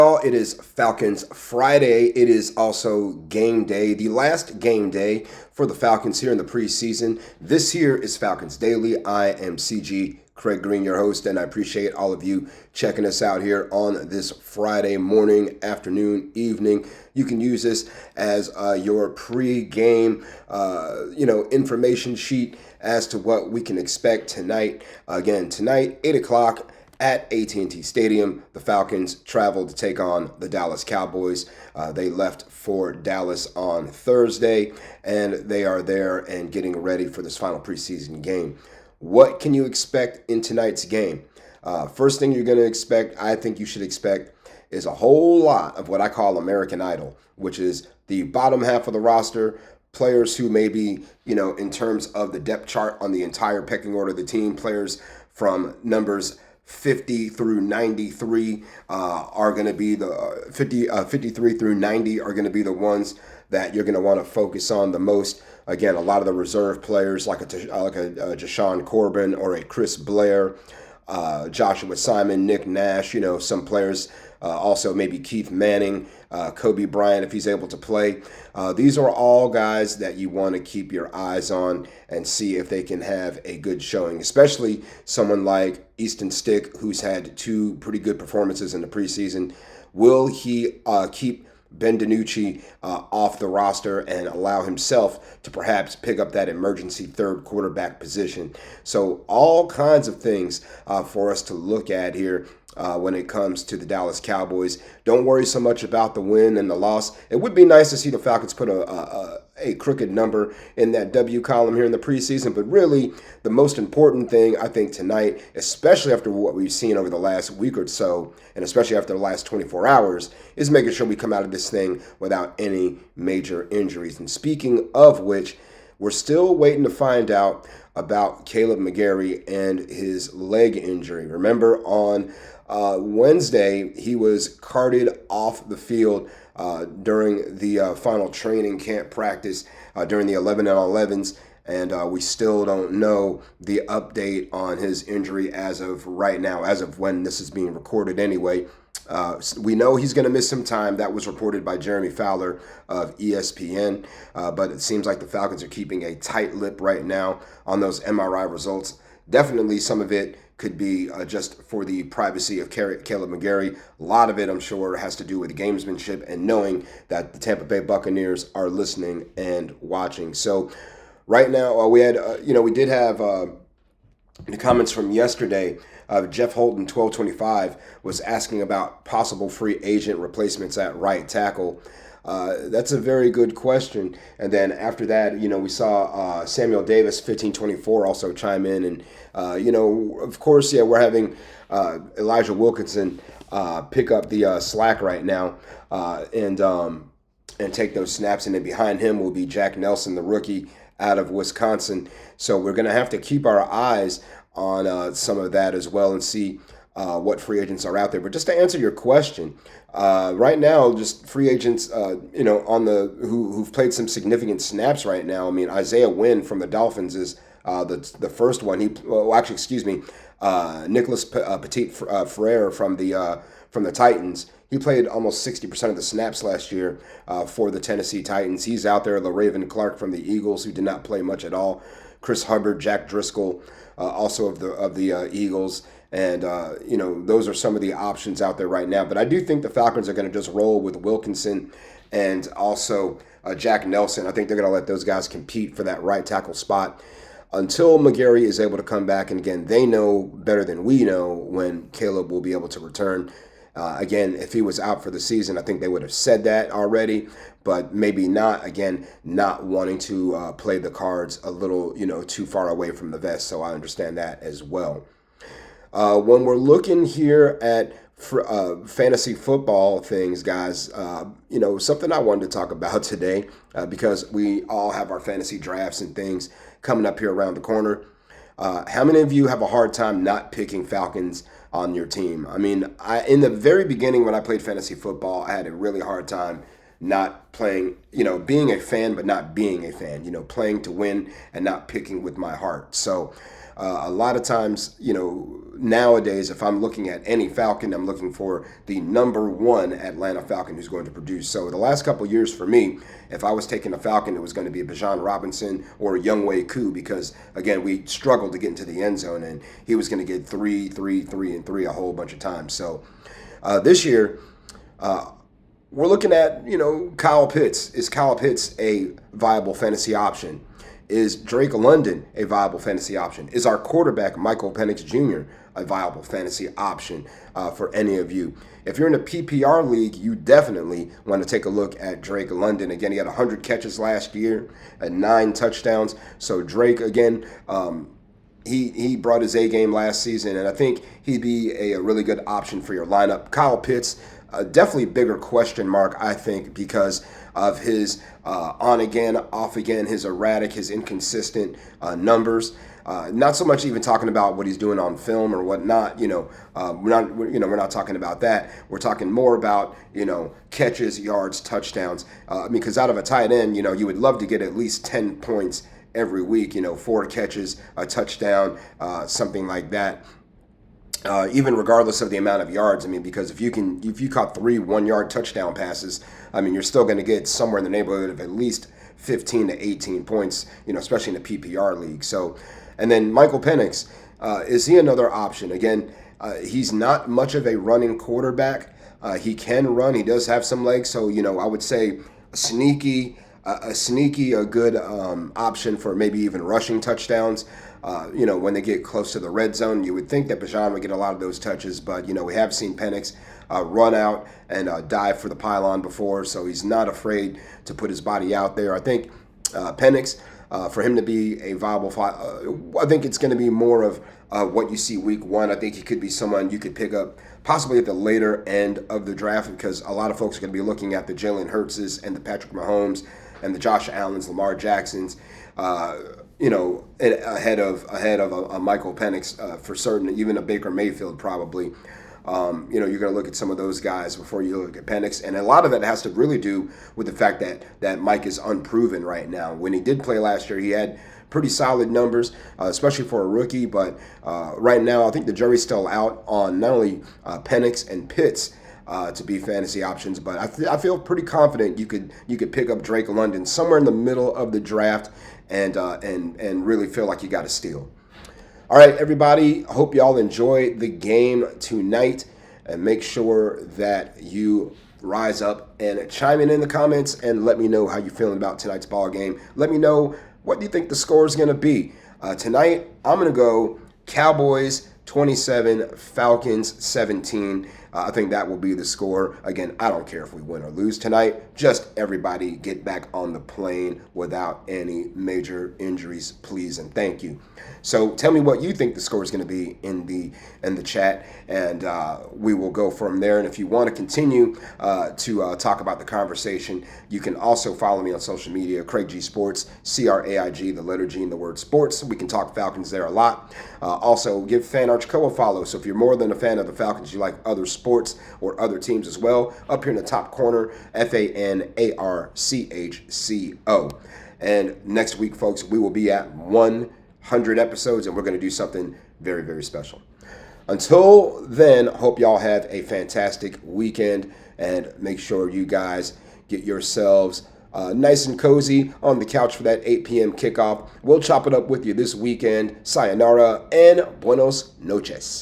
It is Falcons Friday. It is also game day, the last game day for the Falcons here in the preseason. This here is Falcons Daily. I am CG Craig Green, your host, and I appreciate all of you checking us out here on this Friday morning, afternoon, evening. You can use this as your pre-game, information sheet as to what we can expect tonight. Again, tonight, 8 o'clock. At AT&T Stadium, the Falcons traveled to take on the Dallas Cowboys. They left for Dallas on Thursday, and they are there and getting ready for this final preseason game. What can you expect in tonight's game? First thing you're going to expect, I think you should expect, is a whole lot of what I call American Idol, which is the bottom half of the roster, players who maybe, in terms of the depth chart on the entire pecking order of the team, players from numbers 50 through 93 are going to be the 53 through 90 are going to be the ones that you're going to want to focus on the most. Again, a lot of the reserve players like a Jashawn Corbin or a Chris Blair, Joshua Simon, Nick Nash, some players, also maybe Keith Manning, Kobe Bryant if he's able to play. These are all guys that you want to keep your eyes on and see if they can have a good showing, especially someone like Easton Stick, who's had two pretty good performances in the preseason. Will he keep Ben DiNucci off the roster and allow himself to perhaps pick up that emergency third quarterback position? So all kinds of things for us to look at here when it comes to the Dallas Cowboys. Don't worry so much about the win and the loss. It would be nice to see the Falcons put a crooked number in that W column here in the preseason, but really the most important thing I think tonight, especially after what we've seen over the last week or so, and especially after the last 24 hours, is making sure we come out of this thing without any major injuries. And speaking of which, we're still waiting to find out about Caleb McGary and his leg injury. Remember, on Wednesday, he was carted off the field during the final training camp practice during the 11 on 11s, and we still don't know the update on his injury as of right now, as of when this is being recorded anyway. We know he's going to miss some time. That was reported by Jeremy Fowler of ESPN, but it seems like the Falcons are keeping a tight lip right now on those MRI results. Definitely some of it could be just for the privacy of Caleb McGary. A lot of it, I'm sure, has to do with gamesmanship and knowing that the Tampa Bay Buccaneers are listening and watching. So right now, we did have the comments from yesterday. Jeff Holton, 1225, was asking about possible free agent replacements at right tackle. That's a very good question. And then after that, we saw Samuel Davis, 1524, also chime in. And, of course, we're having Elijah Wilkinson pick up the slack right now and take those snaps. And then behind him will be Jack Nelson, the rookie out of Wisconsin. So we're going to have to keep our eyes on some of that as well and see what free agents are out there. But just to answer your question, right now, just free agents, on who've played some significant snaps right now. I mean, Isaiah Wynn from the Dolphins is the first one. Nicholas Petit-Frere from the Titans. He played almost 60% of the snaps last year for the Tennessee Titans. He's out there. LaRaven Clark from the Eagles, who did not play much at all. Chris Hubbard, Jack Driscoll, also of the Eagles. And, those are some of the options out there right now. But I do think the Falcons are going to just roll with Wilkinson and also Jack Nelson. I think they're going to let those guys compete for that right tackle spot until McGary is able to come back. And, again, they know better than we know when Caleb will be able to return. Again, if he was out for the season, I think they would have said that already, but maybe not. Again, not wanting to play the cards a little, too far away from the vest. So I understand that as well. When we're looking here at fantasy football things, guys, something I wanted to talk about today because we all have our fantasy drafts and things coming up here around the corner. How many of you have a hard time not picking Falcons on your team? I mean, in the very beginning when I played fantasy football, I had a really hard time not playing, being a fan but not being a fan, playing to win and not picking with my heart. So A lot of times, nowadays, if I'm looking at any Falcon, I'm looking for the number one Atlanta Falcon who's going to produce. So the last couple of years for me, if I was taking a Falcon, it was going to be a Bijan Robinson or a Younghoe Koo because, again, we struggled to get into the end zone, and he was going to get 3, 3, 3, and 3 a whole bunch of times. So this year, we're looking at, Kyle Pitts. Is Kyle Pitts a viable fantasy option? Is Drake London a viable fantasy option? Is our quarterback, Michael Penix Jr., a viable fantasy option for any of you? If you're in a PPR league, you definitely want to take a look at Drake London. Again, he had 100 catches last year and 9 touchdowns. So Drake, again, he brought his A game last season, and I think he'd be a really good option for your lineup. Kyle Pitts, definitely bigger question mark, I think, because of his on again, off again, his erratic, his inconsistent numbers. Not so much even talking about what he's doing on film or whatnot. We're not talking about that. We're talking more about catches, yards, touchdowns. Because out of a tight end, you would love to get at least 10 points every week. 4 catches, a touchdown, something like that. Even regardless of the amount of yards, because if you caught 3 1-yard touchdown passes, you're still going to get somewhere in the neighborhood of at least 15 to 18 points, especially in the PPR league. So, and then Michael Penix, is he another option? Again, he's not much of a running quarterback. He can run. He does have some legs. So, I would say a good option for maybe even rushing touchdowns. When they get close to the red zone, you would think that Bijan would get a lot of those touches, but we have seen Penix run out and dive for the pylon before, so he's not afraid to put his body out there. I think Penix, for him to be a viable, I think it's going to be more of what you see week 1. I think he could be someone you could pick up possibly at the later end of the draft, because a lot of folks are going to be looking at the Jalen Hurtses and the Patrick Mahomes and the Josh Allens, Lamar Jacksons, ahead of a Michael Penix for certain, even a Baker Mayfield probably. You're going to look at some of those guys before you look at Penix, and a lot of it has to really do with the fact that Mike is unproven right now. When he did play last year, he had pretty solid numbers, especially for a rookie, but right now I think the jury's still out on not only Penix and Pitts to be fantasy options, but I feel pretty confident you could pick up Drake London somewhere in the middle of the draft and really feel like you got a steal. All right, everybody, I hope y'all enjoy the game tonight, and make sure that you rise up and chime in the comments and let me know how you're feeling about tonight's ball game. Let me know what you think the score is going to be. Tonight, I'm going to go Cowboys 27, Falcons 17. I think that will be the score. Again, I don't care if we win or lose tonight. Just everybody get back on the plane without any major injuries, please and thank you. So tell me what you think the score is going to be in the chat, and we will go from there. And if you want to continue to talk about the conversation, you can also follow me on social media, Craig G Sports, CRAIG, the letter G in the word sports. We can talk Falcons there a lot. Also, give Fan Arch Co a follow. So if you're more than a fan of the Falcons, you like other sports or other teams as well, up here in the top corner, FANARCHCO. And next week, folks, we will be at 100 episodes, and we're going to do something very, very special. Until then, hope y'all have a fantastic weekend, and make sure you guys get yourselves nice and cozy on the couch for that 8 p.m. kickoff. We'll chop it up with you this weekend. Sayonara and buenos noches.